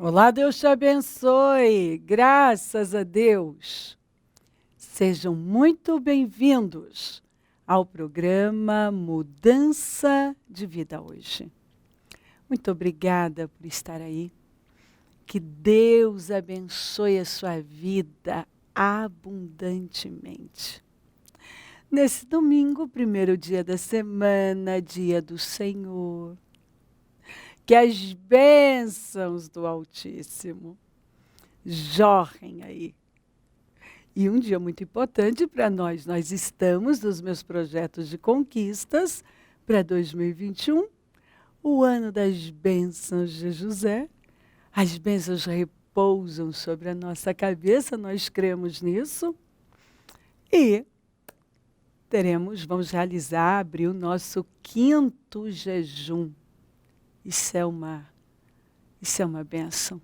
Olá, Deus te abençoe. Graças a Deus. Sejam muito bem-vindos ao programa Mudança de Vida hoje. Muito obrigada por estar aí. Que Deus abençoe a sua vida abundantemente. Nesse domingo, primeiro dia da semana, dia do Senhor, que as bênçãos do Altíssimo jorrem aí. E um dia muito importante para nós. Nós estamos nos meus projetos de conquistas para 2021, o ano das bênçãos de José. As bênçãos repousam sobre a nossa cabeça, nós cremos nisso. E abrir o nosso quinto jejum. Isso é uma bênção.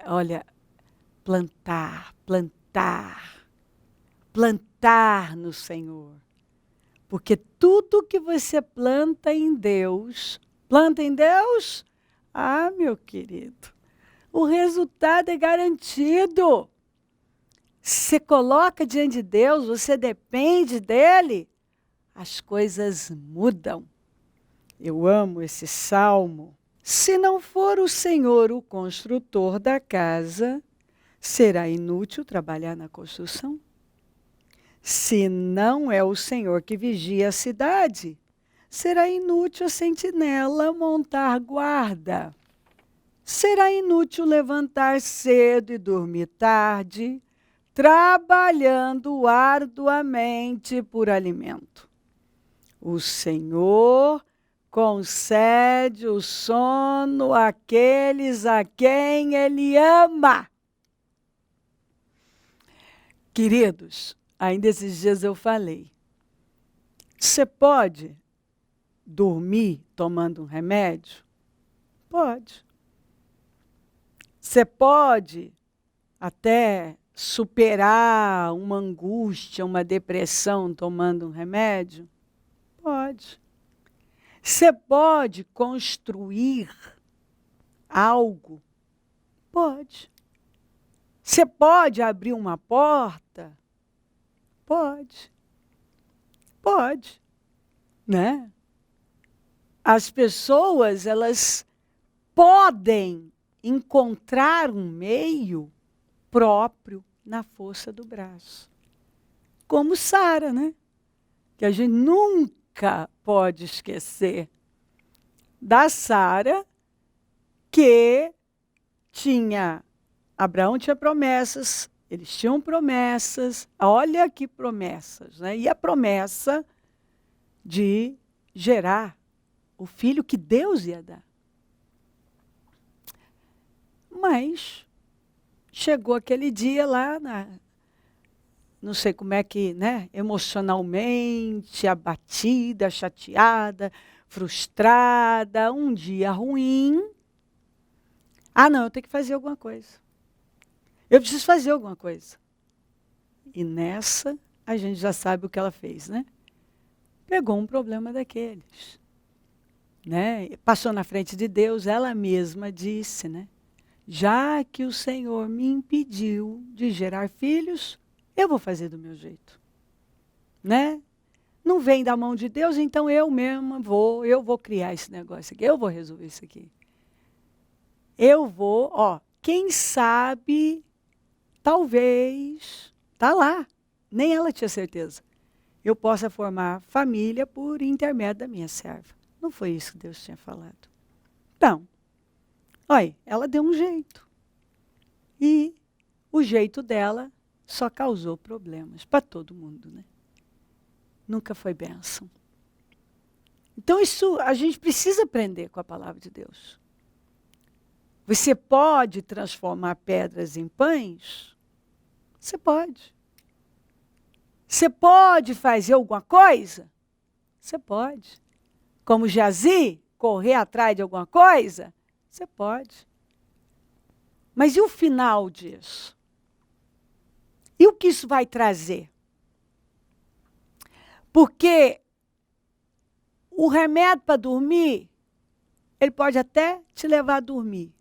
Olha, plantar no Senhor. Porque tudo que você planta em Deus, meu querido, o resultado é garantido. Você coloca diante de Deus, você depende dele, as coisas mudam. Eu amo esse salmo. Se não for o Senhor o construtor da casa, será inútil trabalhar na construção? Se não é o Senhor que vigia a cidade, será inútil a sentinela montar guarda. Será inútil levantar cedo e dormir tarde, trabalhando arduamente por alimento. O Senhor concede o sono àqueles a quem Ele ama. Queridos, ainda esses dias eu falei, você pode dormir tomando um remédio? Pode. Você pode até superar uma angústia, uma depressão tomando um remédio? Pode. Você pode construir algo? Pode. Você pode abrir uma porta? Pode. Pode. Né? As pessoas, elas podem encontrar um meio próprio na força do braço. Como Sara, né? Que a gente nunca pode esquecer da Sara, que Abraão tinha promessas, eles tinham promessas, olha que promessas, né? E a promessa de gerar o filho que Deus ia dar. Mas chegou aquele dia lá, não sei como é que, né? Emocionalmente abatida, chateada, frustrada, um dia ruim. Não, eu tenho que fazer alguma coisa. Eu preciso fazer alguma coisa. E nessa, a gente já sabe o que ela fez, né? Pegou um problema daqueles. Né? Passou na frente de Deus, ela mesma disse, né? Já que o Senhor me impediu de gerar filhos, eu vou fazer do meu jeito. Né? Não vem da mão de Deus, então eu mesma vou criar esse negócio aqui, eu vou resolver isso aqui. Eu vou, quem sabe, talvez, tá lá, nem ela tinha certeza, eu possa formar família por intermédio da minha serva. Não foi isso que Deus tinha falado. Então, olha, ela deu um jeito. E o jeito dela só causou problemas para todo mundo, né? Nunca foi bênção. Então, isso a gente precisa aprender com a palavra de Deus. Você pode transformar pedras em pães? Você pode. Você pode fazer alguma coisa? Você pode. Como Geazi, correr atrás de alguma coisa? Você pode. Mas e o final disso? E o que isso vai trazer? Porque o remédio para dormir, ele pode até te levar a dormir.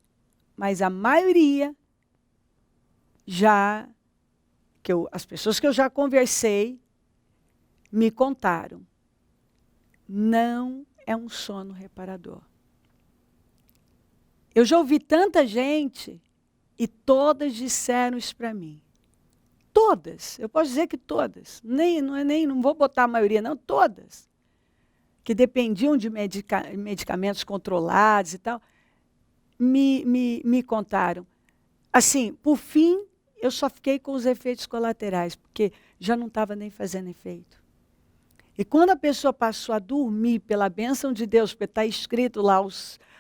mas a maioria as pessoas que eu já conversei me contaram, não é um sono reparador. Eu já ouvi tanta gente e todas disseram isso para mim. Todas, eu posso dizer que todas, não vou botar a maioria não, todas, que dependiam de medicamentos controlados e tal, me contaram. Assim, por fim, eu só fiquei com os efeitos colaterais, porque já não estava nem fazendo efeito. E quando a pessoa passou a dormir pela bênção de Deus, porque está escrito lá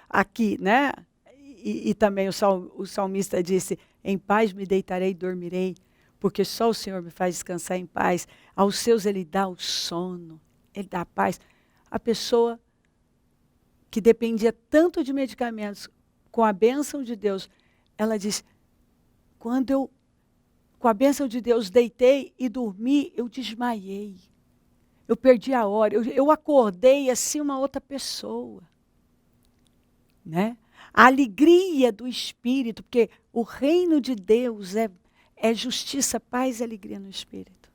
aqui, né? E também o salmista disse, em paz me deitarei e dormirei, porque só o Senhor me faz descansar em paz. Aos seus ele dá o sono, ele dá a paz. A pessoa que dependia tanto de medicamentos, com a bênção de Deus, ela diz, quando eu, com a bênção de Deus, deitei e dormi, eu desmaiei. Eu perdi a hora, eu acordei assim uma outra pessoa. Né? A alegria do Espírito, porque o reino de Deus é justiça, paz e alegria no Espírito.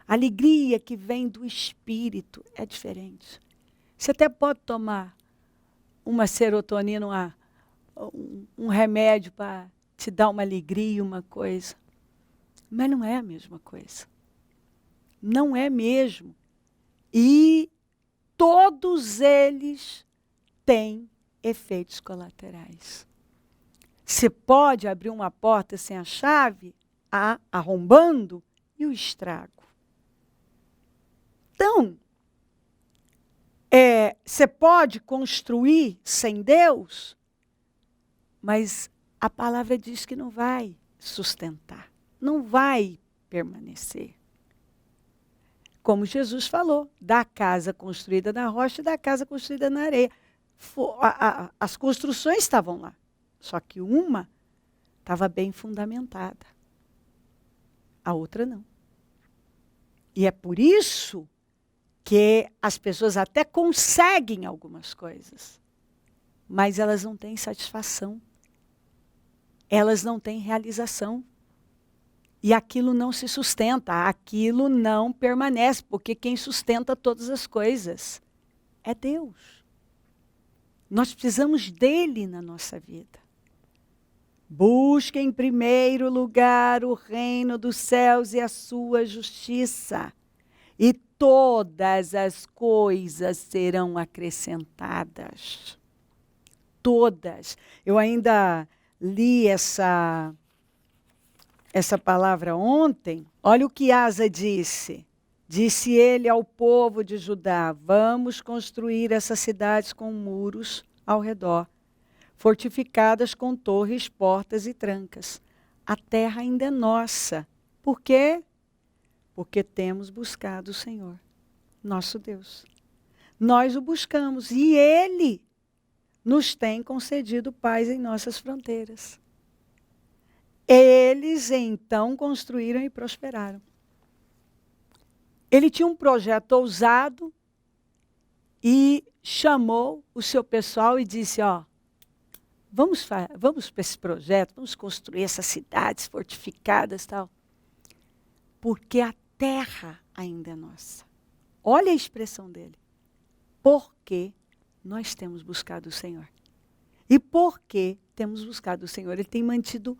A alegria que vem do Espírito é diferente. Você até pode tomar uma serotonina, um remédio para te dar uma alegria, uma coisa. Mas não é a mesma coisa. Não é mesmo. E todos eles têm efeitos colaterais. Você pode abrir uma porta sem a chave, arrombando, e o estrago. Então, você pode construir sem Deus, mas a palavra diz que não vai sustentar, não vai permanecer. Como Jesus falou, da casa construída na rocha e da casa construída na areia. As construções estavam lá, só que uma estava bem fundamentada, a outra não. E é por isso que as pessoas até conseguem algumas coisas, mas elas não têm satisfação, elas não têm realização. E aquilo não se sustenta, aquilo não permanece, porque quem sustenta todas as coisas é Deus. Nós precisamos dele na nossa vida. Busque em primeiro lugar o reino dos céus e a sua justiça, e todas as coisas serão acrescentadas. Todas. Eu ainda li essa palavra ontem. Olha o que Asa disse. Disse ele ao povo de Judá, vamos construir essas cidades com muros ao redor, fortificadas com torres, portas e trancas. A terra ainda é nossa. Por quê? Porque temos buscado o Senhor, nosso Deus. Nós o buscamos e ele nos tem concedido paz em nossas fronteiras. Eles então construíram e prosperaram. Ele tinha um projeto ousado e chamou o seu pessoal e disse, vamos para esse projeto, vamos construir essas cidades fortificadas e tal. Porque a terra ainda é nossa. Olha a expressão dele. Porque nós temos buscado o Senhor. E porque temos buscado o Senhor, ele tem mantido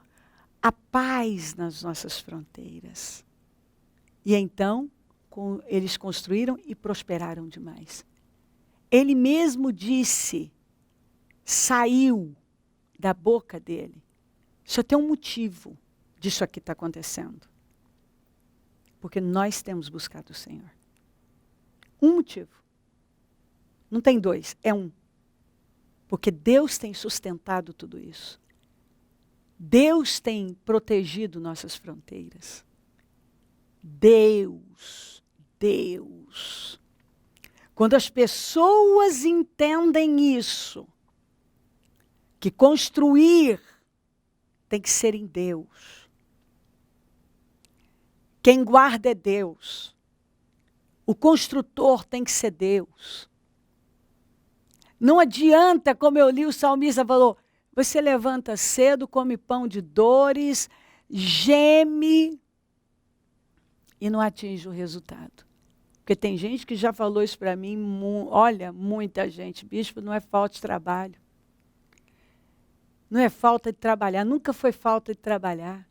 a paz nas nossas fronteiras. E então, eles construíram e prosperaram demais. Ele mesmo disse, saiu da boca dele. Só tem um motivo disso aqui está acontecendo. Porque nós temos buscado o Senhor. Um motivo. Não tem dois, é um. Porque Deus tem sustentado tudo isso. Deus tem protegido nossas fronteiras. Deus. Quando as pessoas entendem isso, que construir tem que ser em Deus. Quem guarda é Deus. O construtor tem que ser Deus. Não adianta, como eu li, o salmista falou, você levanta cedo, come pão de dores, geme e não atinge o resultado. Porque tem gente que já falou isso para mim, olha, muita gente, bispo, não é falta de trabalho. Não é falta de trabalhar, nunca foi falta de trabalhar.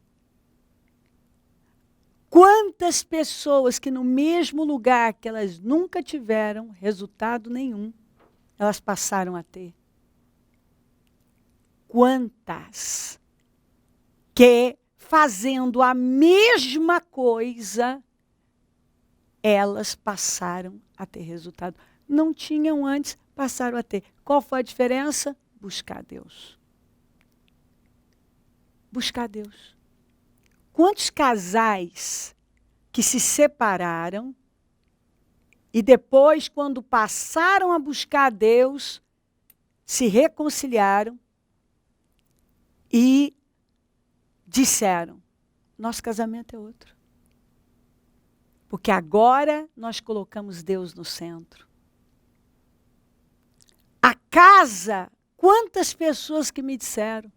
Quantas pessoas que no mesmo lugar que elas nunca tiveram resultado nenhum, elas passaram a ter. Quantas que fazendo a mesma coisa, elas passaram a ter resultado. Não tinham antes, passaram a ter. Qual foi a diferença? Buscar Deus. Buscar Deus. Quantos casais que se separaram e depois, quando passaram a buscar Deus, se reconciliaram e disseram, nosso casamento é outro. Porque agora nós colocamos Deus no centro. A casa, quantas pessoas que me disseram,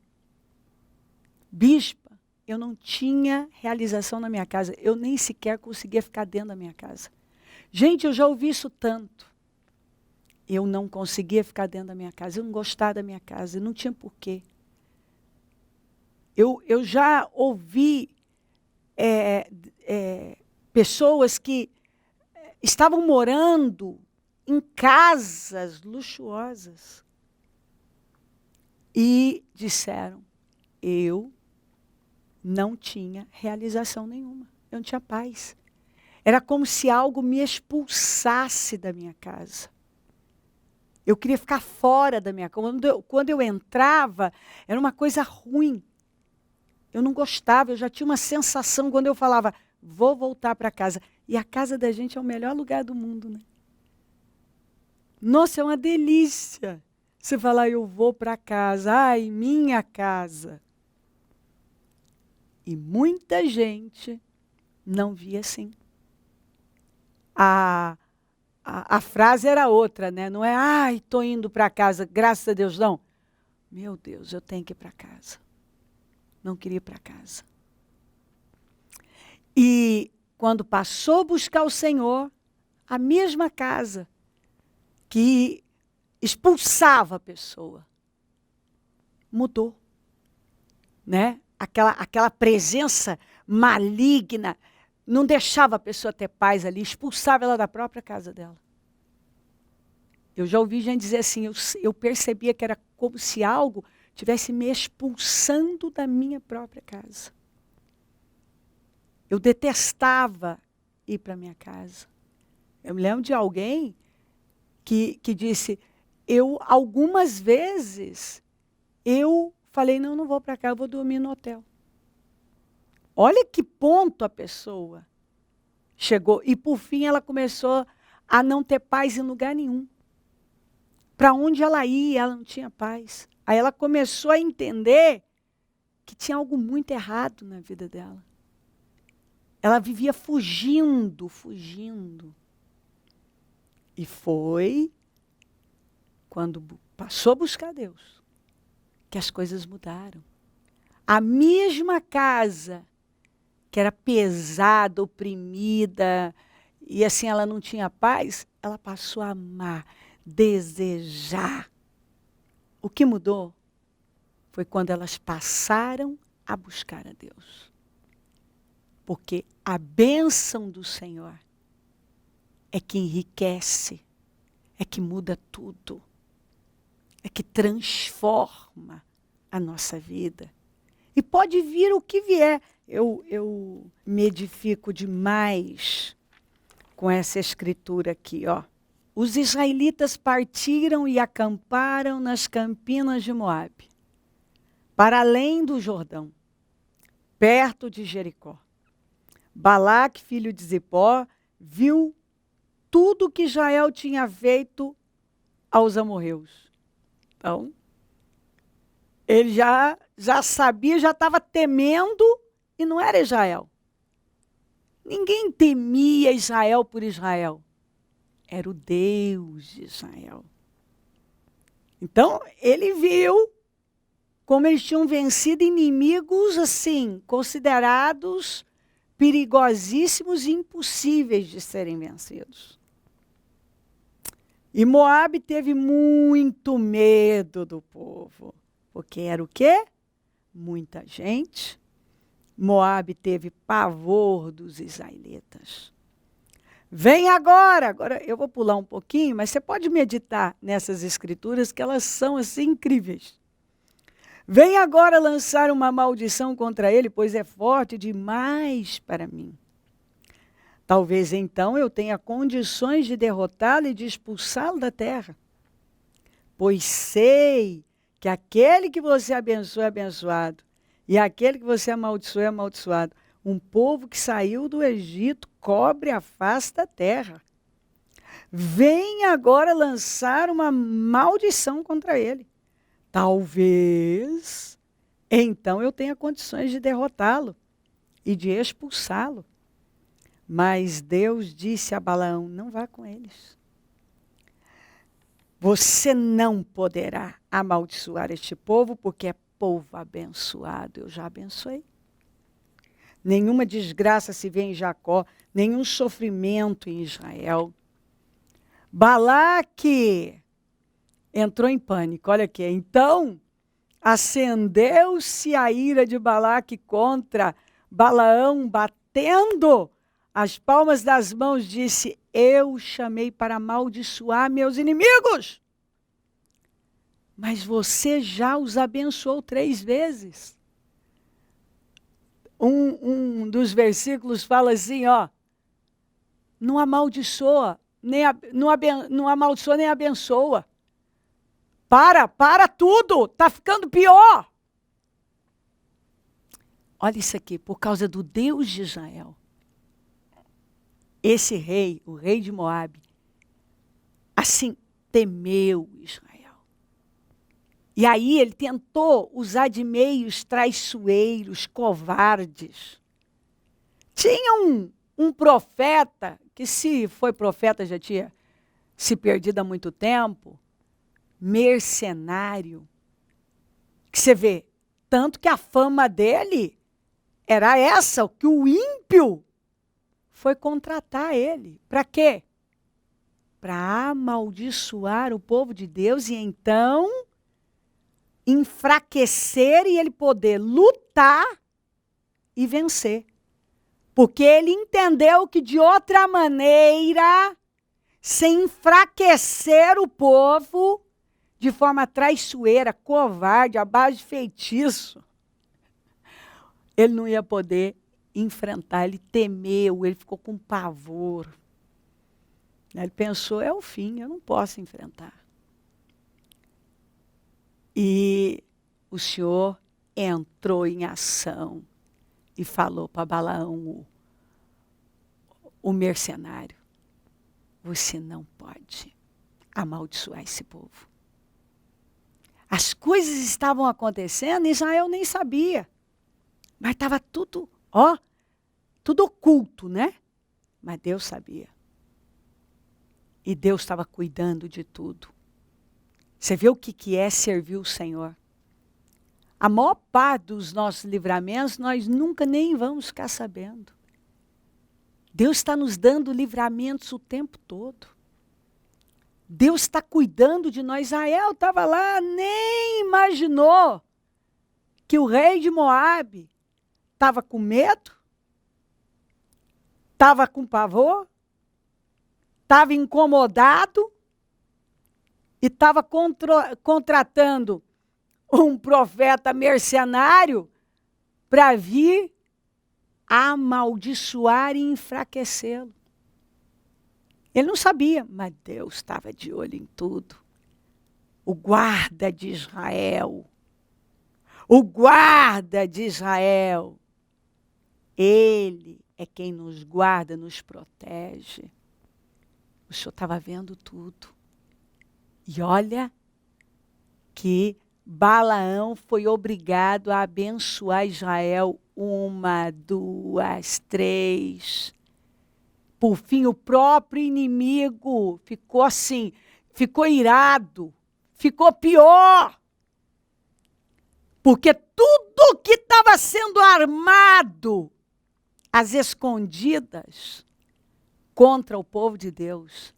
bispa, eu não tinha realização na minha casa, eu nem sequer conseguia ficar dentro da minha casa. Gente, eu já ouvi isso tanto. Eu não conseguia ficar dentro da minha casa, eu não gostava da minha casa, não tinha porquê. Eu já ouvi pessoas que estavam morando em casas luxuosas e disseram, eu não tinha realização nenhuma, eu não tinha paz. Era como se algo me expulsasse da minha casa. Eu queria ficar fora da minha casa. Quando eu entrava, era uma coisa ruim. Eu não gostava, eu já tinha uma sensação quando eu falava, vou voltar para casa. E a casa da gente é o melhor lugar do mundo, né? Nossa, é uma delícia. Você falar, eu vou para casa. Ai, minha casa. E muita gente não via assim. A frase era outra, né? Não é, ai, estou indo para casa, graças a Deus, não. Meu Deus, eu tenho que ir para casa. Não queria ir para casa. E quando passou a buscar o Senhor, a mesma casa que expulsava a pessoa, mudou. Né? Aquela presença maligna não deixava a pessoa ter paz ali, expulsava ela da própria casa dela. Eu já ouvi gente dizer assim, eu percebia que era como se algo estivesse me expulsando da minha própria casa. Eu detestava ir para a minha casa. Eu me lembro de alguém que disse, algumas vezes, eu falei, não vou para cá, eu vou dormir no hotel. Olha que ponto a pessoa chegou. E, por fim, ela começou a não ter paz em lugar nenhum. Para onde ela ia, ela não tinha paz. Aí ela começou a entender que tinha algo muito errado na vida dela. Ela vivia fugindo. E foi quando passou a buscar Deus que as coisas mudaram. A mesma casa que era pesada, oprimida, e assim ela não tinha paz, ela passou a amar, desejar. O que mudou foi quando elas passaram a buscar a Deus. Porque a bênção do Senhor é que enriquece, é que muda tudo, é que transforma a nossa vida. E pode vir o que vier. Eu me edifico demais com essa escritura aqui, ó. Os israelitas partiram e acamparam nas campinas de Moabe, para além do Jordão, perto de Jericó. Balaque, filho de Zipó, viu tudo que Israel tinha feito aos amorreus. Então, ele já sabia, já estava temendo, e não era Israel. Ninguém temia Israel por Israel. Era o Deus de Israel. Então, ele viu como eles tinham vencido inimigos assim, considerados perigosíssimos e impossíveis de serem vencidos. E Moabe teve muito medo do povo, porque era o quê? Muita gente. Moabe teve pavor dos israelitas. Vem agora eu vou pular um pouquinho, mas você pode meditar nessas escrituras que elas são assim incríveis. Vem agora lançar uma maldição contra ele, pois é forte demais para mim. Talvez então eu tenha condições de derrotá-lo e de expulsá-lo da terra. Pois sei que aquele que você abençoa é abençoado, e aquele que você amaldiçoa é amaldiçoado. Um povo que saiu do Egito cobre a face da terra. Vem agora lançar uma maldição contra ele. Talvez, então eu tenha condições de derrotá-lo e de expulsá-lo. Mas Deus disse a Balaão, não vá com eles. Você não poderá amaldiçoar este povo, porque é povo abençoado. Eu já abençoei. Nenhuma desgraça se vê em Jacó, nenhum sofrimento em Israel. Balaque entrou em pânico, olha aqui. Então, acendeu-se a ira de Balaque contra Balaão, batendo as palmas das mãos, disse, eu chamei para amaldiçoar meus inimigos. Mas você já os abençoou 3 vezes. Um dos versículos fala assim, ó, não amaldiçoa, não amaldiçoa nem abençoa. Para tudo, está ficando pior. Olha isso aqui, por causa do Deus de Israel. Esse rei, o rei de Moabe, assim, temeu Israel. E aí ele tentou usar de meios traiçoeiros, covardes. Tinha um profeta, que se foi profeta já tinha se perdido há muito tempo, mercenário, que você vê, tanto que a fama dele era essa, que o ímpio foi contratar ele. Para quê? Para amaldiçoar o povo de Deus e então enfraquecer e ele poder lutar e vencer. Porque ele entendeu que de outra maneira, sem enfraquecer o povo, de forma traiçoeira, covarde, à base de feitiço, ele não ia poder enfrentar, ele temeu, ele ficou com pavor. Ele pensou, é o fim, eu não posso enfrentar. E o Senhor entrou em ação e falou para Balaão, o mercenário, você não pode amaldiçoar esse povo. As coisas estavam acontecendo, Israel nem sabia. Mas estava tudo, tudo oculto, né? Mas Deus sabia. E Deus estava cuidando de tudo. Você vê o que é servir o Senhor? A maior parte dos nossos livramentos, nós nunca nem vamos ficar sabendo. Deus está nos dando livramentos o tempo todo. Deus está cuidando de nós. Israel estava lá, nem imaginou que o rei de Moabe estava com medo, estava com pavor, estava incomodado e estava contratando um profeta mercenário para vir amaldiçoar e enfraquecê-lo. Ele não sabia, mas Deus estava de olho em tudo. O guarda de Israel. O guarda de Israel. Ele é quem nos guarda, nos protege. O Senhor estava vendo tudo. E olha que Balaão foi obrigado a abençoar Israel 1, 2, 3. Por fim, o próprio inimigo ficou assim, ficou irado, ficou pior. Porque tudo que estava sendo armado às escondidas contra o povo de Deus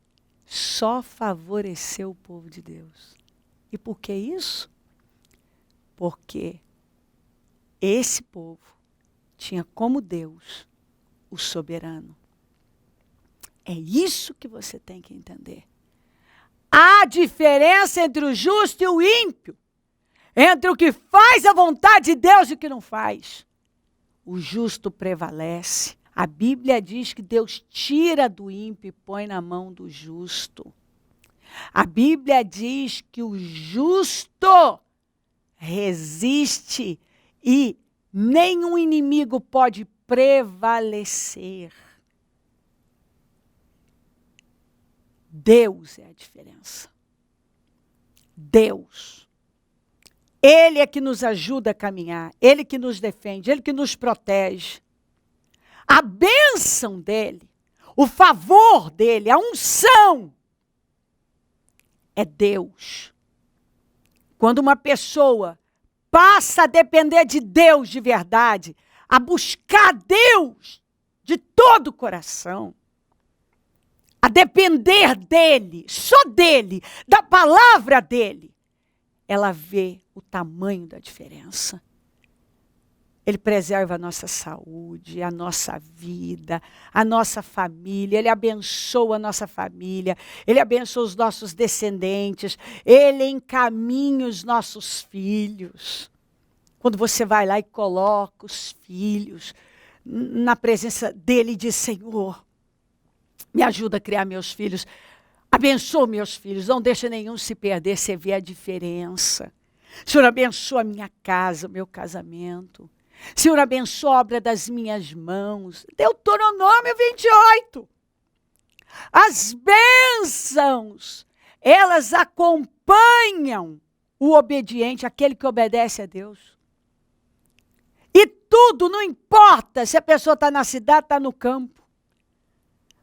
só favoreceu o povo de Deus. E por que isso? Porque esse povo tinha como Deus o soberano. É isso que você tem que entender. Há diferença entre o justo e o ímpio. Entre o que faz a vontade de Deus e o que não faz. O justo prevalece. A Bíblia diz que Deus tira do ímpio e põe na mão do justo. A Bíblia diz que o justo resiste e nenhum inimigo pode prevalecer. Deus é a diferença. Deus. Ele é que nos ajuda a caminhar. Ele que nos defende. Ele que nos protege. A bênção dele, o favor dele, a unção é Deus. Quando uma pessoa passa a depender de Deus de verdade, a buscar Deus de todo o coração, a depender dele, só dele, da palavra dele, ela vê o tamanho da diferença. Ele preserva a nossa saúde, a nossa vida, a nossa família. Ele abençoa a nossa família. Ele abençoa os nossos descendentes. Ele encaminha os nossos filhos. Quando você vai lá e coloca os filhos na presença dele e diz, Senhor, me ajuda a criar meus filhos. Abençoa meus filhos. Não deixa nenhum se perder. Você vê a diferença. Senhor, abençoa a minha casa, o meu casamento. Senhor, abençoa a obra das minhas mãos. Deuteronômio 28. As bênçãos, elas acompanham o obediente, aquele que obedece a Deus. E tudo, não importa se a pessoa está na cidade, está no campo.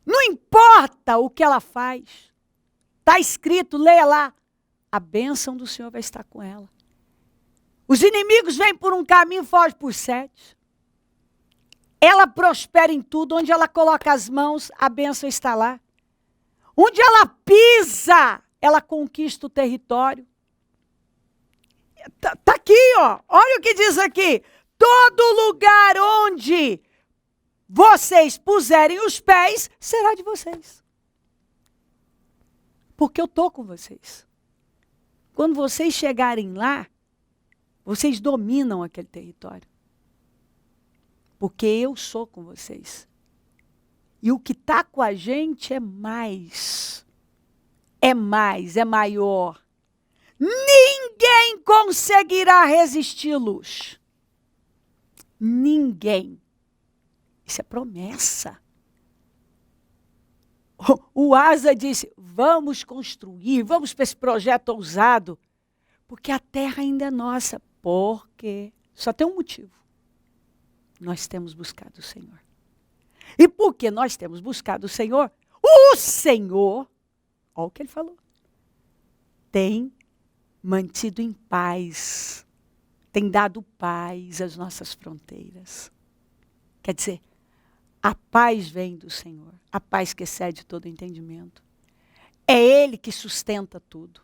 Não importa o que ela faz. Está escrito, leia lá. A bênção do Senhor vai estar com ela. Os inimigos vêm por um caminho, fogem por 7. Ela prospera em tudo. Onde ela coloca as mãos, a bênção está lá. Onde ela pisa, ela conquista o território. Está aqui, ó. Olha o que diz aqui. Todo lugar onde vocês puserem os pés, será de vocês. Porque eu estou com vocês. Quando vocês chegarem lá, vocês dominam aquele território. Porque eu sou com vocês. E o que está com a gente é mais. É mais, é maior. Ninguém conseguirá resisti-los. Ninguém. Isso é promessa. O Asa disse, vamos construir, vamos para esse projeto ousado. Porque a terra ainda é nossa. Porque só tem um motivo. Nós temos buscado o Senhor. E porque nós temos buscado o Senhor, olha o que ele falou, tem mantido em paz, tem dado paz às nossas fronteiras. Quer dizer, a paz vem do Senhor, a paz que excede todo entendimento. É Ele que sustenta tudo.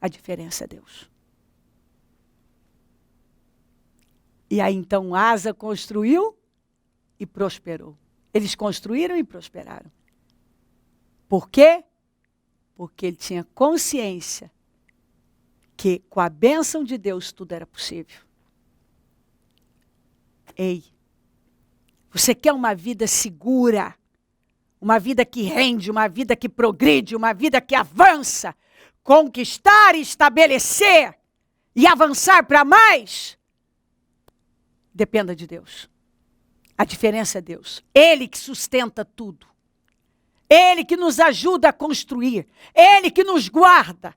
A diferença é Deus. E aí então Asa construiu e prosperou. Eles construíram e prosperaram. Por quê? Porque ele tinha consciência que com a bênção de Deus tudo era possível. Ei, você quer uma vida segura, uma vida que rende, uma vida que progride, uma vida que avança, conquistar e estabelecer e avançar para mais? Dependa de Deus. A diferença é Deus. Ele que sustenta tudo. Ele que nos ajuda a construir. Ele que nos guarda.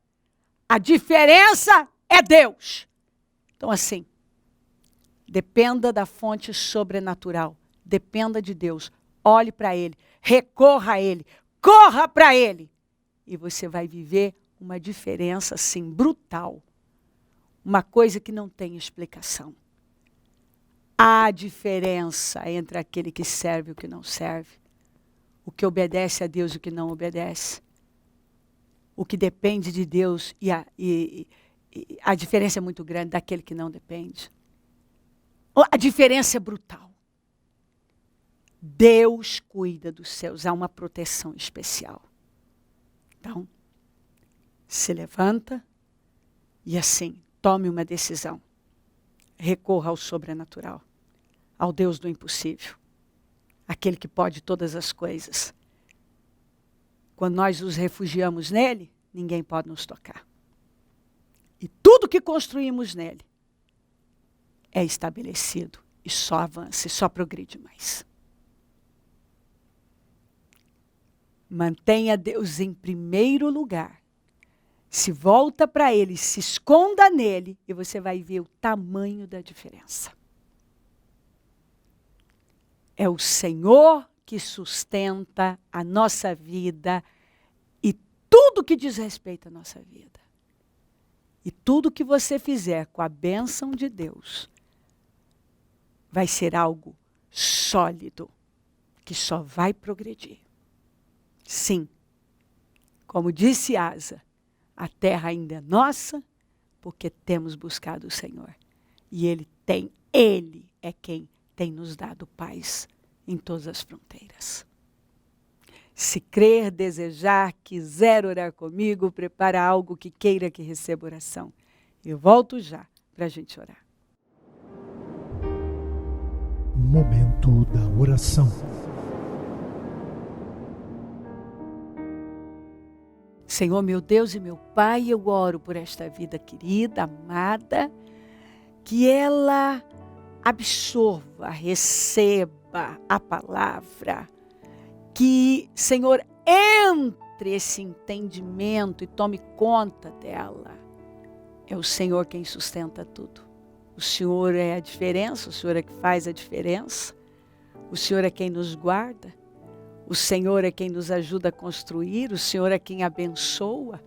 A diferença é Deus. Então assim, dependa da fonte sobrenatural. Dependa de Deus. Olhe para Ele. Recorra a Ele. Corra para Ele. E você vai viver uma diferença assim brutal. uma coisa que não tem explicação. Há diferença entre aquele que serve e o que não serve. O que obedece a Deus e o que não obedece. O que depende de Deus e a diferença é muito grande daquele que não depende. A diferença é brutal. Deus cuida dos seus, há uma proteção especial. Então, se levanta e assim, tome uma decisão. Recorra ao sobrenatural, ao Deus do impossível, aquele que pode todas as coisas. Quando nós nos refugiamos nele, ninguém pode nos tocar. E tudo que construímos nele é estabelecido e só avança, e só progride mais. Mantenha Deus em primeiro lugar. Se volta para ele, se esconda nele, e você vai ver o tamanho da diferença. É o Senhor que sustenta a nossa vida e tudo que diz respeito à nossa vida. E tudo que você fizer com a bênção de Deus vai ser algo sólido, que só vai progredir. Sim, como disse Asa, a terra ainda é nossa, porque temos buscado o Senhor. E Ele é quem tem nos dado paz em todas as fronteiras. Se crer, desejar, quiser orar comigo, prepara algo que queira que receba oração. Eu volto já para a gente orar. Momento da oração. Senhor, meu Deus e meu Pai, eu oro por esta vida querida, amada, que ela absorva, receba a palavra, que, Senhor, entre esse entendimento e tome conta dela. É o Senhor quem sustenta tudo. O Senhor é a diferença, o Senhor é que faz a diferença. O Senhor é quem nos guarda. O Senhor é quem nos ajuda a construir. O Senhor é quem abençoa.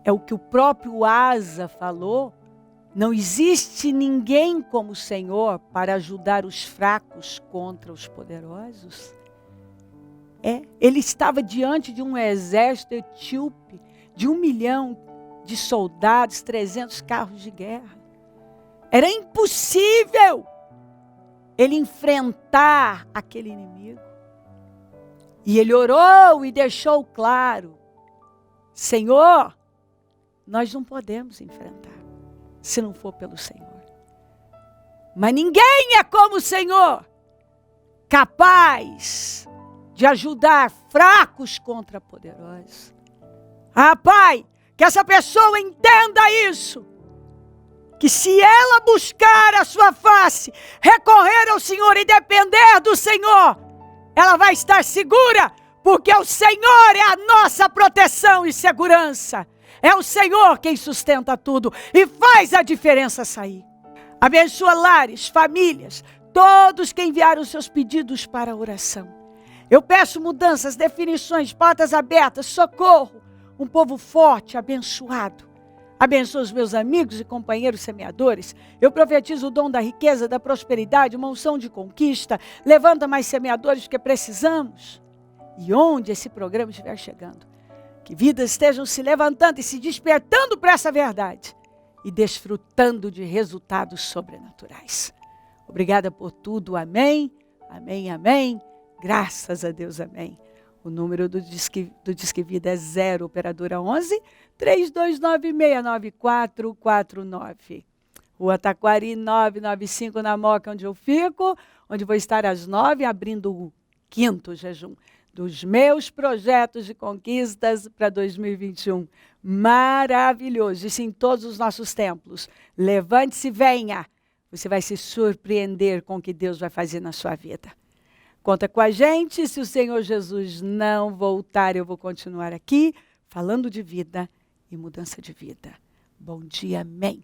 É o que o próprio Asa falou. Não existe ninguém como o Senhor para ajudar os fracos contra os poderosos. Ele estava diante de um exército etíope, de 1 milhão de soldados, 300 carros de guerra. Era impossível ele enfrentar aquele inimigo. E ele orou e deixou claro: Senhor, nós não podemos enfrentar, se não for pelo Senhor. Mas ninguém é como o Senhor, capaz de ajudar fracos contra poderosos. Ah, Pai, que essa pessoa entenda isso. Que se ela buscar a sua face, recorrer ao Senhor e depender do Senhor, ela vai estar segura, porque o Senhor é a nossa proteção e segurança. É o Senhor quem sustenta tudo e faz a diferença sair. Abençoa lares, famílias, todos que enviaram seus pedidos para a oração. Eu peço mudanças, definições, portas abertas, socorro. Um povo forte, abençoado. Abençoa os meus amigos e companheiros semeadores. Eu profetizo o dom da riqueza, da prosperidade, uma unção de conquista. Levanta mais semeadores que precisamos. E onde esse programa estiver chegando, que vidas estejam se levantando e se despertando para essa verdade e desfrutando de resultados sobrenaturais. Obrigada por tudo. Amém, amém, amém. Graças a Deus, amém. O número do Disque Vida é 0, operadora 11 32969449. Rua Taquari 995, na Moca, onde eu fico, onde vou estar às 9, abrindo o 5º jejum dos meus projetos de conquistas para 2021. Maravilhoso. Isso em todos os nossos templos. Levante-se e venha. Você vai se surpreender com o que Deus vai fazer na sua vida. Conta com a gente. Se o Senhor Jesus não voltar, eu vou continuar aqui falando de vida e mudança de vida. Bom dia, amém.